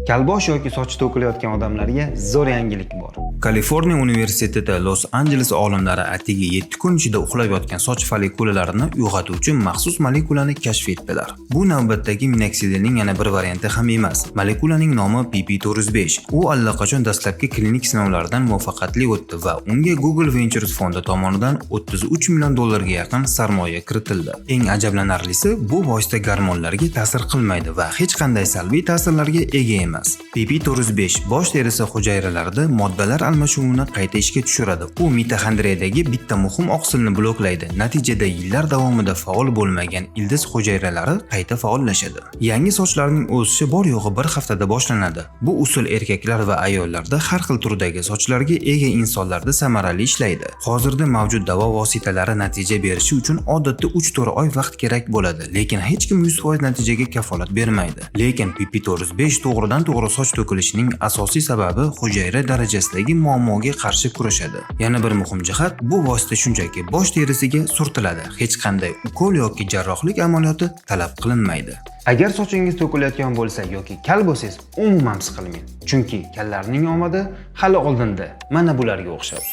Kalbosh yoki sochi to'kilayotgan odamlarga zo'r yangilik bor. Kaliforniya universiteti Los Anjeles olimlari atigi 7 kun ichida uxlab yotgan soch follikulalarini uyg'otuvchi maxsus molekulani kashf etdilar. Bu navbatdagi minoksidilning yana bir varianti ham emas. Molekulaning nomi PP405. U allaqachon dastlabki klinik sinovlardan muvaffaqiyatli o'tdi va unga Google Ventures fondi tomonidan 33 million dollarga yaqin sarmoya kiritildi. Eng ajablanarlisi, bu vosita gormonlarga ta'sir qilmaydi va hech qanday salbiy ta'sirlarga ega emas. PP405 bosh terisi hujayralarida moddalar almashuvini qayta ishga tushiradi. U mitoxondriyadagi bitta muhim oqsilni bloklaydi. Natijada yillar davomida faol bo'lmagan ildiz hujayralari qayta faollashadi. Yangi sochlarning o'sishi bor yo'g'i bir haftada boshlanadi. Bu usul erkaklar va ayollarda har xil turdagi sochlarga ega insonlarda samarali ishlaydi. Hozirda mavjud davo vositalari natija berishi uchun odatda 3-4 oy vaqt kerak bo'ladi, lekin hech kim 100% natijaga kafolat bermaydi. Lekin PP405 to'g'ridan-to'g'ri soch to'kilishining asosiy sababi hujayra darajasidagi muammoga qarshi kurashadi. Yana bir muhim jihat, bu vosita shunchaki bosh terisiga surtiladi. Hech qanday ukol yoki jarrohlik amaliyoti talab qilinmaydi. Agar sochingiz to'kilayotgan bo'lsa yoki kal bo'lsangiz, umuman siqilmang. Chunki kallarning omadi hali oldinda. Mana bularga o'xshab.